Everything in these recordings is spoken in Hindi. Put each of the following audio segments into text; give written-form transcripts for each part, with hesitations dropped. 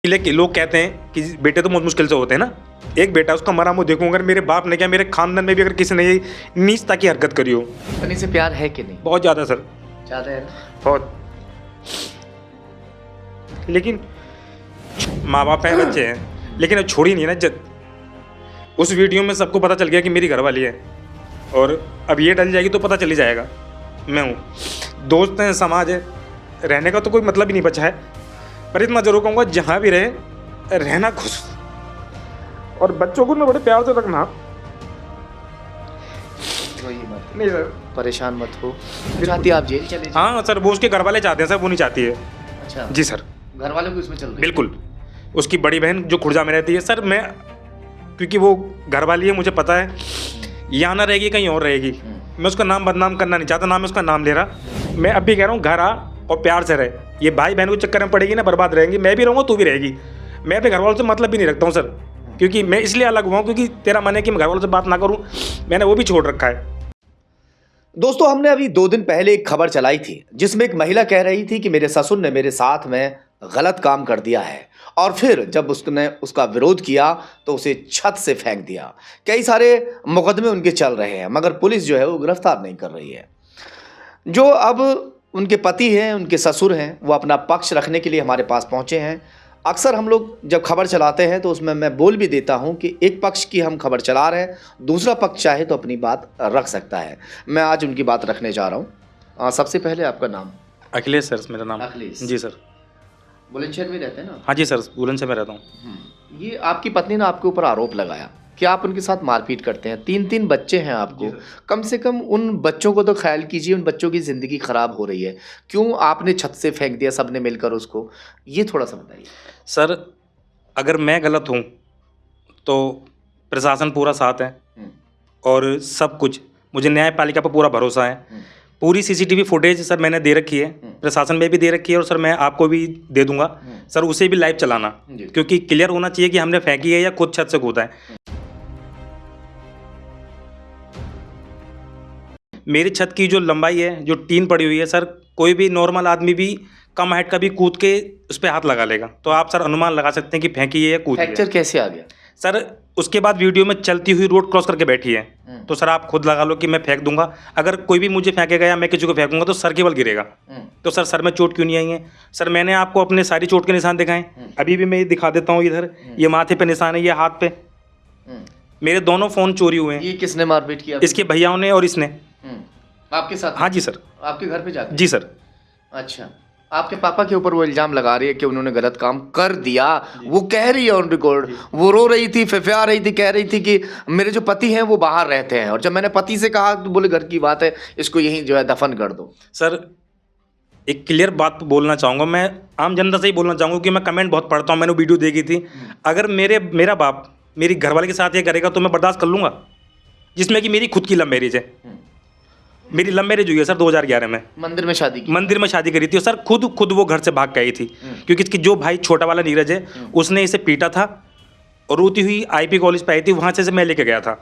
लेकिन लोग कहते हैं कि बेटे तो बहुत मुश्किल से होते हैं ना। एक बेटा उसका मरा मुँह देखूं, अगर मेरे बाप ने क्या मेरे खानदान में भी अगर किसी ने ये नीचता की हरकत करी हो। पत्नी से प्यार है कि नहीं? बहुत ज़्यादा सर, ज़्यादा है ना? बहुत। लेकिन माँ बाप हैं, बच्चे हैं, लेकिन अब छोड़ी नहीं ना इज्जत। उस वीडियो में सबको पता चल गया कि मेरी घरवाली है, और अब ये डल जाएगी तो पता चल ही जाएगा मैं हूँ। दोस्त हैं, समाज है, रहने का तो कोई मतलब ही नहीं बचा है। पर इतना जरूर कहूँगा, जहाँ भी रहे रहना खुश, और बच्चों को ना बड़े प्यार से रखना। रोइए मत, नहीं सर, परेशान मत हो। चाहती आप जेल चले जाओ? हाँ सर, वो उसके घर वाले चाहते हैं सर, वो नहीं चाहती है। अच्छा जी सर, घर वालों को इसमें चल रही है? बिल्कुल। उसकी बड़ी बहन जो खुर्जा में रहती है सर, मैं क्योंकि वो घर वाली है, मुझे पता है यहाँ ना रहेगी कहीं और रहेगी। मैं उसका नाम बदनाम करना नहीं चाहता, ना मैं उसका नाम ले रहा। मैं अब भी कह रहा हूँ, घर आ और प्यार से रहे। ये भाई बहन को चक्कर में पड़ेगी ना, बर्बाद रहेंगी। मैं भी रहूँगा, तू भी रहेगी। मैं अपने घर वालों से मतलब भी नहीं रखता हूँ सर, क्योंकि मैं इसलिए अलग हुआ हूँ क्योंकि तेरा मन है कि मैं घर वालों से बात ना करूँ। मैंने वो भी छोड़ रखा है। दोस्तों, हमने अभी 2 दिन पहले एक खबर चलाई थी जिसमें एक महिला कह रही थी कि मेरे ससुर ने मेरे साथ में गलत काम कर दिया है, और फिर जब उसने उसका विरोध किया तो उसे छत से फेंक दिया। कई सारे मुकदमे उनके चल रहे हैं, मगर पुलिस जो है वो गिरफ्तार नहीं कर रही है। जो अब उनके पति हैं, उनके ससुर हैं, वो अपना पक्ष रखने के लिए हमारे पास पहुंचे हैं। अक्सर हम लोग जब खबर चलाते हैं तो उसमें मैं बोल भी देता हूं कि एक पक्ष की हम खबर चला रहे हैं, दूसरा पक्ष चाहे तो अपनी बात रख सकता है। मैं आज उनकी बात रखने जा रहा हूं। सबसे पहले आपका नाम? अखिलेश सर मेरा नाम। अखिलेश जी सर। बुलंदशहर में रहते हैं ना? हाँ जी सर, बुलंदशहर में रहता हूँ। ये आपकी पत्नी ने आपके ऊपर आरोप लगाया कि आप उनके साथ मारपीट करते हैं। 3 बच्चे हैं आपको। कम से कम उन बच्चों को तो ख्याल कीजिए, उन बच्चों की ज़िंदगी ख़राब हो रही है। क्यों आपने छत से फेंक दिया सबने मिलकर उसको? ये थोड़ा सा बताइए सर, अगर मैं गलत हूँ तो प्रशासन पूरा साथ है, और सब कुछ मुझे न्यायपालिका पर पूरा भरोसा है। पूरी सीसीटीवी फुटेज सर मैंने दे रखी है, प्रशासन में भी दे रखी है, और सर मैं आपको भी दे दूंगा सर, उसे भी लाइव चलाना, क्योंकि क्लियर होना चाहिए कि हमने फेंकी है या खुद छत से कूदा है। मेरी छत की जो लंबाई है, जो टीन पड़ी हुई है सर, कोई भी नॉर्मल आदमी भी कम हाइट का भी कूद के उस पर हाथ लगा लेगा। तो आप सर अनुमान लगा सकते हैं कि फेंकी है या कूदी है। फ्रैक्चर कैसे आ गया सर? उसके बाद वीडियो में चलती हुई रोड क्रॉस करके बैठी है, तो सर आप खुद लगा लो कि मैं फेंक दूंगा। अगर कोई भी मुझे फेंकेगा या मैं किसी को फेंकूंगा तो सर केवल गिरेगा। तो सर में चोट क्यों नहीं आई है? सर मैंने आपको अपने सारी चोट के निशान दिखाएं, अभी भी मैं दिखा देता हूँ। इधर ये माथे पे निशान है, ये हाथ पे। मेरे दोनों फ़ोन चोरी हुए हैं। ये किसने मारपीट किया? इसके भैयाओं ने और इसने। आपके साथ? हाँ जी सर। आपके घर पे जाकर? जी सर। अच्छा, आपके पापा के ऊपर वो इल्ज़ाम लगा रही है कि उन्होंने गलत काम कर दिया। वो कह रही है ऑन रिकॉर्ड, वो रो रही थी, फिफिया रही थी, कह रही थी कि मेरे जो पति हैं वो बाहर रहते हैं, और जब मैंने पति से कहा तो बोले घर की बात है, इसको यहीं जो है दफन कर दो। सर एक क्लियर बात बोलना चाहूँगा, मैं आम जनता से ही बोलना चाहूँगा कि मैं कमेंट बहुत पढ़ता हूँ, मैंने वीडियो देखी थी। अगर मेरा बाप मेरी घरवाले के साथ ये करेगा तो मैं बर्दाश्त कर लूँगा, जिसमें कि मेरी खुद की लव मैरिज है। मेरी लव मैरिज हुई है सर 2011 में। मंदिर में शादी की? मंदिर में शादी करी थी, और सर खुद वो घर से भाग के आई थी, क्योंकि इसकी जो भाई छोटा वाला नीरज है उसने इसे पीटा था, और रोती हुई आईपी कॉलेज पे आई थी, वहाँ से मैं लेके गया था।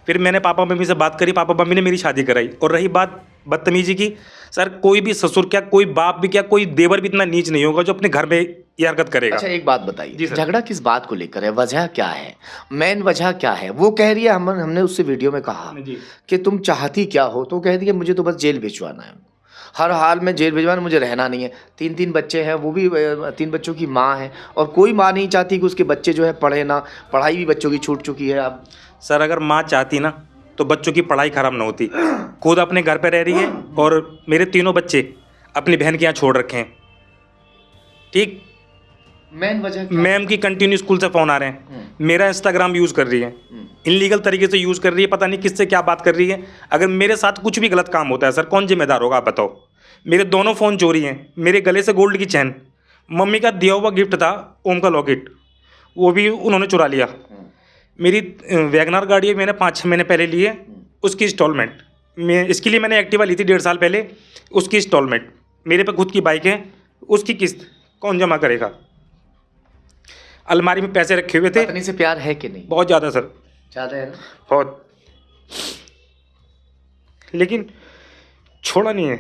फिर मैंने पापा मम्मी से बात करी, पापा मम्मी ने मेरी शादी कराई। और रही बात बदतमीजी की, सर कोई भी ससुर क्या, कोई बाप भी क्या, कोई देवर भी इतना नीच नहीं होगा जो अपने घर में ये हरकत करेगा। अच्छा, एक बात बताइए, झगड़ा किस बात को लेकर है? वजह क्या है? मेन वजह क्या है? वो कह रही है, हमने उससे वीडियो में कहा कि तुम चाहती क्या हो, तो कह रही है मुझे तो बस जेल भिजवाना है, हर हाल में जेल भिजवाना, मुझे रहना नहीं है। 3 बच्चे हैं, वो भी 3 बच्चों की माँ है, और कोई माँ नहीं चाहती कि उसके बच्चे जो है पढ़े ना। पढ़ाई भी बच्चों की छूट चुकी है अब। सर अगर माँ चाहती ना तो बच्चों की पढ़ाई खराब ना होती। खुद अपने घर पे रह रही है, और मेरे 3 बच्चे अपनी बहन के यहाँ छोड़ रखे हैं। ठीक, मेन वजह मैम की कंटिन्यू स्कूल से फ़ोन आ रहे हैं, मेरा इंस्टाग्राम यूज़ कर रही है, इनलीगल तरीके से यूज़ कर रही है, पता नहीं किससे क्या बात कर रही है। अगर मेरे साथ कुछ भी गलत काम होता है सर, कौन जिम्मेदार होगा आप बताओ? मेरे दोनों फ़ोन चोरी हैं, मेरे गले से गोल्ड की चैन, मम्मी का दिया हुआ गिफ्ट था ओम का लॉकेट, वो भी उन्होंने चुरा लिया। मेरी वैगनार गाड़ी मैंने 5-6 महीने पहले ली है, उसकी इंस्टॉलमेंट इसके लिए मैंने एक्टिवा ली थी 1.5 साल पहले, उसकी इंस्टॉलमेंट। मेरे पे खुद की बाइक है, उसकी किस्त कौन जमा करेगा? अलमारी में पैसे रखे हुए थे। पत्नी से प्यार है कि नहीं? बहुत ज़्यादा सर। ज़्यादा है ना? बहुत, लेकिन छोड़ा नहीं है।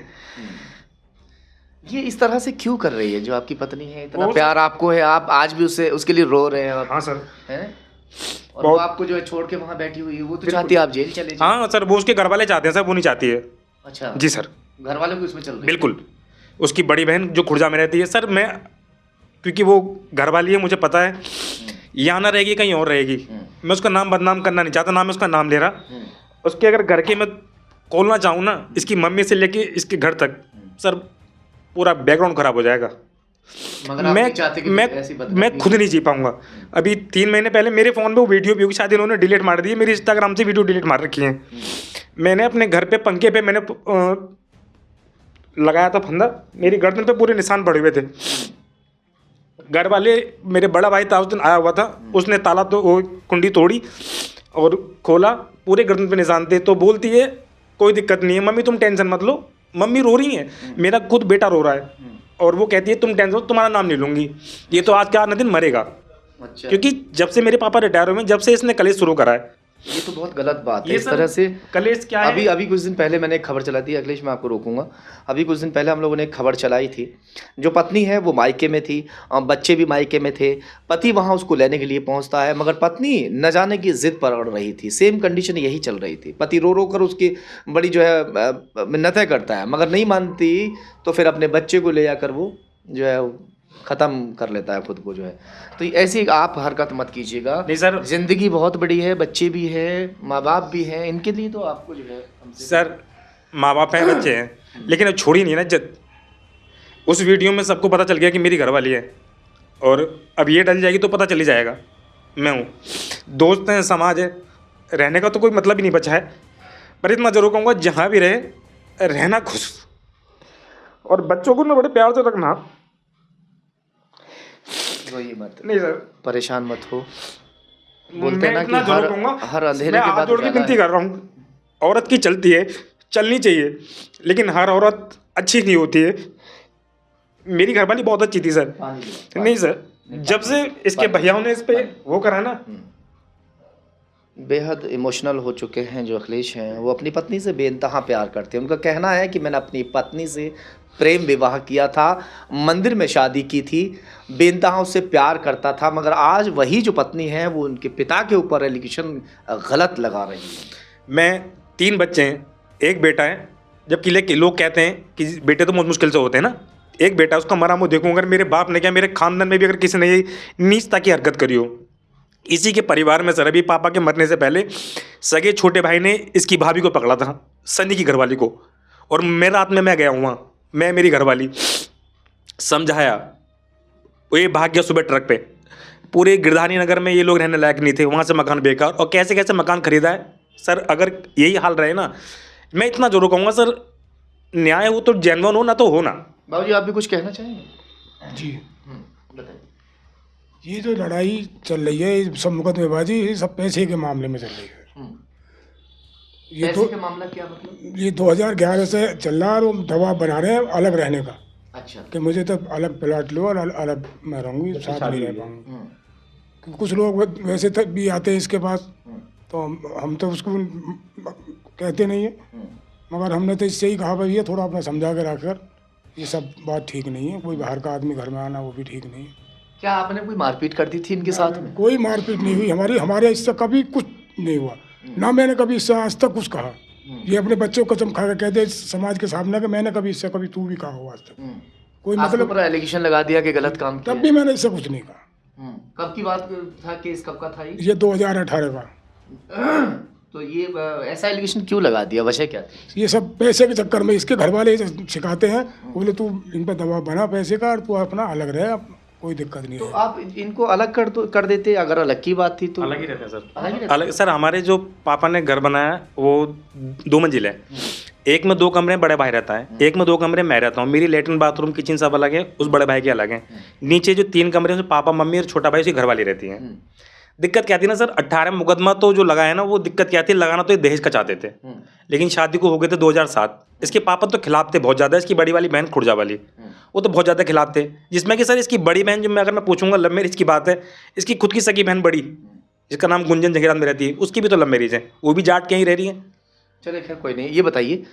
ये इस तरह से क्यों कर रही है? जो आपकी पत्नी है, इतना प्यार आपको है, आप आज भी उसके लिए रो रहे हैं। हाँ सर। हैं? और वो आपको जो है छोड़ के वहाँ बैठी हुई है, वो तो चाहती है आप जेल चले जाए। हाँ सर, वो उसके घर वाले चाहते हैं सर, वो नहीं चाहती है। अच्छा जी सर। घर वालों को इसमें चल रही है? बिल्कुल। उसकी बड़ी बहन जो खुर्जा में रहती है सर, मैं क्योंकि वो घर वाली है, मुझे पता है यहाँ ना रहेगी, कहीं और रहेगी। मैं उसका नाम बदनाम करना नहीं चाहता, ना मैं उसका नाम ले रहा। उसके अगर घर के मैं खोलना चाहूँ ना, इसकी मम्मी से लेके इसके घर तक सर, पूरा बैकग्राउंड खराब हो जाएगा। मगर आप नहीं चाहते कि ऐसी मैं खुद नहीं जी पाऊंगा। अभी 3 महीने पहले मेरे फ़ोन पे वो वीडियो भी होगी, शायद इन्होंने डिलीट मार दी है, मेरी इंस्टाग्राम से वीडियो डिलीट मार रखी है। मैंने अपने घर पे पंखे पे मैंने लगाया था फंदा, मेरी गर्दन पे पूरे निशान पड़े हुए थे। घर वाले, मेरे बड़ा भाई था उस दिन आया हुआ था, उसने ताला तो वो कुंडी तोड़ी और खोला, पूरे गर्दन पे निशान थे। तो बोलती है कोई दिक्कत नहीं है मम्मी, तुम टेंशन मत लो। मम्मी रो रही हैं, मेरा खुद बेटा रो रहा है, और वो कहती है तुम टेंशन, तुम्हारा नाम नहीं लूँगी, ये तो आज के आज न दिन मरेगा। अच्छा। क्योंकि जब से मेरे पापा रिटायर हुए, जब से इसने कलेश शुरू करा है। ये तो बहुत गलत बात है। ये इस तरह से कलेश क्या है? अभी कुछ दिन पहले मैंने एक खबर चलाई थी, अखिलेश मैं आपको रोकूंगा। अभी कुछ दिन पहले हम लोगों ने एक खबर चलाई थी, जो पत्नी है वो मायके में थी, बच्चे भी मायके में थे, पति वहाँ उसको लेने के लिए पहुँचता है, मगर पत्नी न जाने की जिद पर अड़ रही थी। सेम कंडीशन यही चल रही थी, पति रो रो कर उसकी बड़ी जो है मिन्नतें करता है, मगर नहीं मानती, तो फिर अपने बच्चे को ले जाकर वो जो है ख़त्म कर लेता है खुद को जो है। तो ऐसी आप हरकत मत कीजिएगा। नहीं सर, ज़िंदगी बहुत बड़ी है, बच्चे भी हैं, माँ बाप भी हैं, इनके लिए तो आपको जो है सर, माँ बाप हैं, बच्चे हैं, लेकिन अब छोड़ी नहीं ना इज्जत। उस वीडियो में सबको पता चल गया कि मेरी घरवाली है, और अब ये डल जाएगी तो पता चल ही जाएगा मैं हूँ। दोस्त हैं, समाज है, रहने का तो कोई मतलब ही नहीं बचा है। पर इतना जरूर कहूँगा, जहाँ भी रहे रहना खुश, और बच्चों को ना बड़े प्यार से रखना। रोइए मत, नहीं सर, परेशान मत हो। बोलते हैं ना कि हर अंधेरे मैं के हाथ बाद जोड़ के उजाला विनती है। कर रहा हूँ, औरत की चलती है, चलनी चाहिए, लेकिन हर औरत अच्छी नहीं होती है। मेरी घरवाली बहुत अच्छी थी सर। नहीं सर, जब से इसके भैयाओं ने इस पे वो करा ना, बेहद इमोशनल हो चुके हैं जो अखिलेश हैं। वो अपनी पत्नी से बेइंतहा प्यार करते हैं। उनका कहना है कि मैंने अपनी पत्नी से प्रेम विवाह किया था, मंदिर में शादी की थी, बेइंतहा उससे प्यार करता था, मगर आज वही जो पत्नी है वो उनके पिता के ऊपर एलिगेशन गलत लगा रही है। मैं 3 बच्चे हैं, एक बेटा है, जबकि लोग कहते हैं कि बेटे तो बहुत मुश्किल से होते हैं ना। एक बेटा, उसका मरा मुँह देखूँ, अगर मेरे बाप ने क्या, मेरे खानदान में भी अगर किसी ने ये नीचता की हरकत करी हो, इसी के परिवार में सर, अभी पापा के मरने से पहले सगे छोटे भाई ने इसकी भाभी को पकड़ा था, सनी की घरवाली को, और मैं रात में मैं गया हूँ वहाँ, मैं मेरी घरवाली समझाया, वो ये भाग गया सुबह ट्रक पे। पूरे गिरधारी नगर में ये लोग रहने लायक नहीं थे, वहाँ से मकान बेकार, और कैसे कैसे मकान खरीदा है सर। अगर यही हाल रहे ना, मैं इतना जरूर कहूँगा सर, न्याय हो तो जेन्युइन हो, ना तो हो ना। बाबूजी आप भी कुछ कहना चाहेंगे? जी, बताइए। ये जो लड़ाई चल रही है, ये सब मुकदमेबाजी, ये सब पैसे के मामले में चल रही है। ये पैसे का मामला क्या मतलब? ये 2011 से चल रहा है, और वो दबाव बना रहे हैं अलग रहने का, अच्छा। कि मुझे तो अलग प्लाट लो और अलग मैं रहूँगी, साथ नहीं रह पाऊँगी। कुछ लोग वैसे तक भी आते हैं इसके पास, तो हम तो उसको कहते नहीं है, मगर हमने तो इससे ही कहा भाई ये थोड़ा अपना समझा के रखकर, ये सब बात ठीक नहीं है, कोई बाहर का आदमी घर में आना वो भी ठीक नहीं है। क्या आपने कोई मारपीट कर दी थी इनके साथ में? कोई मारपीट नहीं हुई हमारे इससे कभी कुछ नहीं हुआ, ना मैंने कभी इससे आज तक कुछ कहा। ये अपने बच्चों को कसम खा के कहते समाज के सामने कि मैंने कभी इससे कभी तू भी कहा हो आज तक। कोई मतलब पूरा एलिगेशन लगा दिया कि गलत काम किया। तब भी मैंने इससे कुछ नहीं कहा। कब की बात था, केस कब का था ये 2018 का। तो ये ऐसा एलिगेशन क्यों लगा दिया, वजह क्या थी? ये सब पैसे के चक्कर में इसके घर वाले सिखाते हैं, बोले तू इन पर दबाव बना पैसे का, और तू अपना अलग रहे, कोई दिक्कत नहीं तो है। आप इनको अलग कर देते, अगर अलग की बात थी तो। अलग ही रहते हैं सर, अलग ही रहते अलग सर। हमारे जो पापा ने घर बनाया वो 2 मंजिल है, एक में 2 कमरे बड़े भाई रहता है, एक में 2 कमरे मैं रहता हूँ। मेरी लेटरिन बाथरूम किचन सब अलग है, उस बड़े भाई के अलग है। नीचे जो 3 कमरे हैं, पापा मम्मी और छोटा भाई उसकी घरवाली रहती है। दिक्कत क्या थी ना सर, 18 में मुकदमा तो जो लगाया ना, वो दिक्कत क्या थी, लगाना तो ये दहेज का चाहते थे, लेकिन शादी को हो गए थे 2007। इसके पापा तो खिलाफ थे बहुत ज़्यादा, इसकी बड़ी वाली बहन खुर्जा वाली, वो तो बहुत ज़्यादा खिलाफ थे। जिसमें कि सर इसकी बड़ी बहन, जो अगर मैं पूछूंगा लव मैरिज की बात है, इसकी खुद की सगी बहन बड़ी, जिसका नाम गुंजन जगीरात में रहती है, उसकी भी तो लव मैरिज है, वो भी जाट के ही रह रही है। चले खैर कोई नहीं। ये बताइए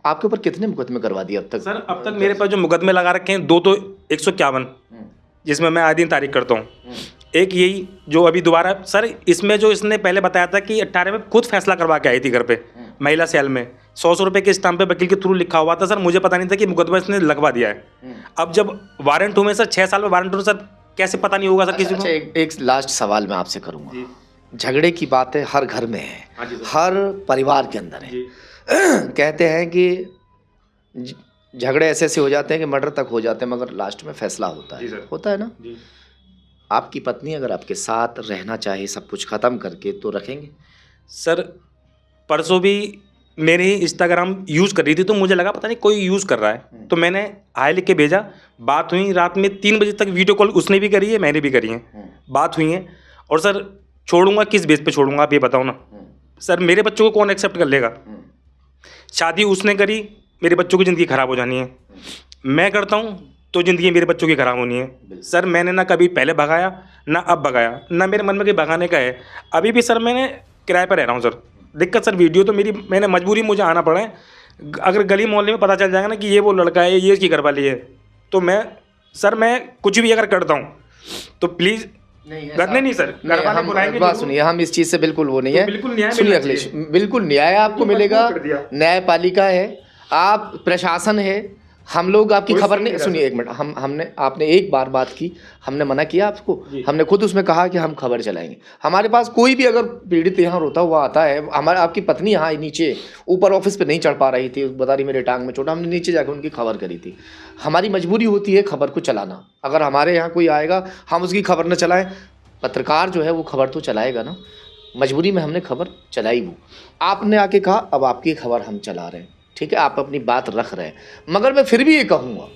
आपके ऊपर कितने मुकदमे करवा दिए अब तक? सर अब तक मेरे पास जो मुकदमे लगा रखे हैं 2 तो 151, जिसमें मैं आए दिन तारीख करता हूँ। एक यही जो अभी दोबारा सर, इसमें जो इसने पहले बताया था कि 18 में खुद फैसला करवा के आई थी घर पे महिला सेल में, 100 रुपये के स्टाम्प पे वकील के थ्रू लिखा हुआ था सर। मुझे पता नहीं था कि मुकदमा इसने लगवा दिया है। अब जब वारंट हुए सर, 6 साल में वारंट हुए सर, कैसे पता नहीं होगा सर किसी को? एक लास्ट सवाल मैं आपसे करूंगा। झगड़े की बातें हर घर में है, हर परिवार के अंदर है। कहते हैं कि झगड़े ऐसे ऐसे हो जाते हैं कि मर्डर तक हो जाते हैं, मगर लास्ट में फैसला होता है। होता है ना? आपकी पत्नी अगर आपके साथ रहना चाहे सब कुछ ख़त्म करके, तो रखेंगे? सर परसों भी मेरे ही इंस्टाग्राम यूज़ कर रही थी, तो मुझे लगा पता नहीं कोई यूज़ कर रहा है, तो मैंने हाय लिख के भेजा। बात हुई, रात में 3 बजे तक वीडियो कॉल उसने भी करी है, मैंने भी करी है, बात हुई है। और सर छोड़ूंगा किस बेस पे छोड़ूंगा आप ये बताओ ना सर? मेरे बच्चों को कौन एक्सेप्ट कर लेगा? शादी उसने करी, मेरे बच्चों की ज़िंदगी ख़राब हो जानी है। मैं करता हूँ तो ज़िंदगी मेरे बच्चों की ख़राब होनी है। सर मैंने ना कभी पहले भगाया ना अब भगाया, ना मेरे मन में कहीं भगाने का है। अभी भी सर मैंने किराए पर रह रहा हूँ सर। दिक्कत सर वीडियो तो मैंने मजबूरी मुझे आना पड़ा है। अगर गली मोहल्ले में पता चल जाएगा ना कि ये वो लड़का है, ये इसकी घरवाली है, तो मैं कुछ भी अगर करता हूँ तो प्लीज़ नहीं सर, घरवाले बुलाएंगे। बात सुनिए, हम इस चीज़ से बिल्कुल वो नहीं है। बिल्कुल न्याय सुनिए अखिलेश, बिल्कुल न्याय आपको मिलेगा। न्यायपालिका है, आप प्रशासन है, हम लोग आपकी खबर नहीं। सुनिए एक मिनट, आपने एक बात की, हमने मना किया आपको? हमने खुद उसमें कहा कि हम खबर चलाएंगे। हमारे पास कोई भी अगर पीड़ित यहाँ रोता हुआ आता है, आपकी पत्नी यहाँ नीचे ऊपर ऑफिस पे नहीं चढ़ पा रही थी, बता रही मेरे टांग में चोट, हमने नीचे जाकर उनकी खबर करी थी। हमारी मजबूरी होती है खबर को चलाना। अगर हमारे यहाँ कोई आएगा हम उसकी खबर न चलाएं, पत्रकार जो है वो खबर तो चलाएगा ना। मजबूरी में हमने खबर चलाई। वो आपने आके कहा, अब आपकी खबर हम चला रहे हैं, ठीक है, आप अपनी बात रख रहे हैं। मगर मैं फिर भी ये कहूँगा,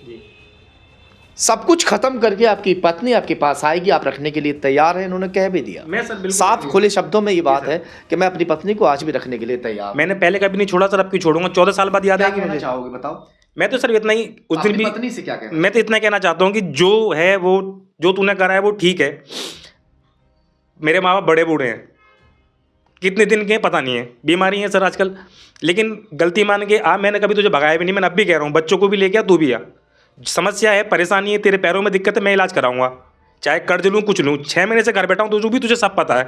सब कुछ खत्म करके आपकी पत्नी आपके पास आएगी, आप रखने के लिए तैयार हैं? इन्होंने कह भी दिया, मैं सर साफ खुले शब्दों में ये बात है कि मैं अपनी पत्नी को आज भी रखने के लिए तैयार। मैंने पहले कभी नहीं छोड़ा सर, अब क्यों छोड़ूंगा? 14 साल बाद याद आएगी मुझे। चाहोगे बताओ? मैं तो सर इतना ही, उस दिन भी पत्नी से क्या कहना? मैं तो इतना कहना चाहता हूँ कि जो है वो, जो तूने करा है वो ठीक है। मेरे माँ बाप बड़े बूढ़े हैं, कितने दिन के पता नहीं है, बीमारी है सर आजकल, लेकिन गलती मान के मैंने कभी तुझे भगाया भी नहीं। मैंने अब भी कह रहा हूँ, बच्चों को भी लेके आ, तू भी आ। समस्या है, परेशानी है, तेरे पैरों में दिक्कत है, मैं इलाज कराऊंगा, चाहे कर्ज लूँ कुछ लूँ। 6 महीने से घर बैठा हूँ, तो जो भी तुझे सब पता है,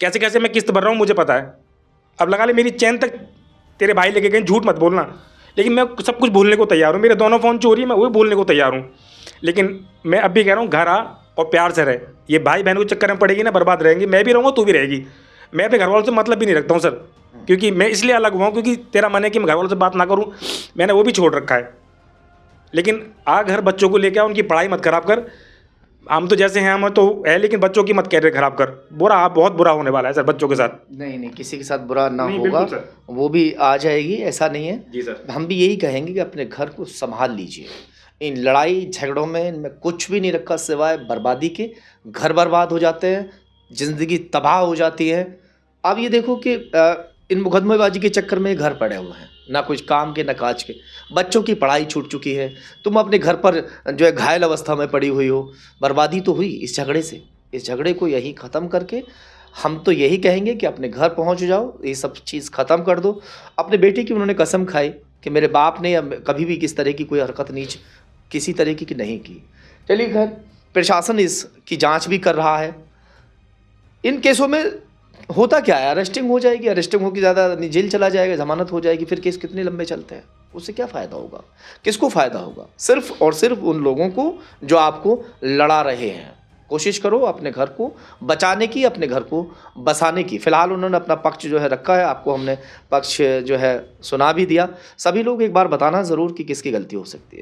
कैसे कैसे मैं किस्त भर रहा हूँ मुझे पता है। अब लगा ले मेरी चैन तक तेरे भाई लेके गए, झूठ मत बोलना, लेकिन मैं सब कुछ भूलने को तैयार हूँ। मेरे दोनों फ़ोन चोरी है, मैं वो भूलने को तैयार हूँ। लेकिन मैं अब भी कह रहा हूँ, घर आ और प्यार से रहे। ये भाई बहनों के चक्कर में पड़ेगी ना, बर्बाद रहेंगी। मैं भी रहूँगा, तू भी रहेगी। मैं अपने घर वालों से मतलब भी नहीं रखता हूँ सर, क्योंकि मैं इसलिए अलग हुआ हूँ क्योंकि तेरा मन है कि मैं घर वालों से बात ना करूँ। मैंने वो भी छोड़ रखा है। लेकिन घर बच्चों को लेकर उनकी पढ़ाई मत खराब कर। हम तो जैसे हैं हम तो है, लेकिन बच्चों की मत कैरियर खराब कर। बहुत बुरा होने वाला है सर बच्चों के साथ। नहीं, किसी के साथ बुरा ना होगा, वो भी आ जाएगी, ऐसा नहीं है जी सर। हम भी यही कहेंगे कि अपने घर को संभाल लीजिए। इन लड़ाई झगड़ों में इनमें कुछ भी नहीं रखा सिवाय बर्बादी के। घर बर्बाद हो जाते हैं, ज़िंदगी तबाह हो जाती है। अब ये देखो कि इन मुकदमेबाजी के चक्कर में घर पड़े हुए हैं, ना कुछ काम के ना काज के। बच्चों की पढ़ाई छूट चुकी है, तुम अपने घर पर जो है घायल अवस्था में पड़ी हुई हो। बर्बादी तो हुई इस झगड़े से। इस झगड़े को यहीं ख़त्म करके हम तो यही कहेंगे कि अपने घर पहुंच जाओ, ये सब चीज़ ख़त्म कर दो। अपने बेटे की उन्होंने कसम खाई कि मेरे बाप ने कभी भी किस तरह की कोई हरकत नीच किसी तरह की नहीं की। चलिए खैर, प्रशासन इसकी जाँच भी कर रहा है। इन केसों में होता क्या है, अरेस्टिंग हो जाएगी, अरेस्टिंग होकर ज़्यादा जेल चला जाएगा, जमानत हो जाएगी, फिर केस कितने लंबे चलते हैं, उससे क्या फ़ायदा होगा? किसको फ़ायदा होगा? सिर्फ और सिर्फ उन लोगों को जो आपको लड़ा रहे हैं। कोशिश करो अपने घर को बचाने की, अपने घर को बसाने की। फ़िलहाल उन्होंने अपना पक्ष जो है रखा है, आपको हमने पक्ष जो है सुना भी दिया। सभी लोग एक बार बताना ज़रूर कि किसकी गलती हो सकती है।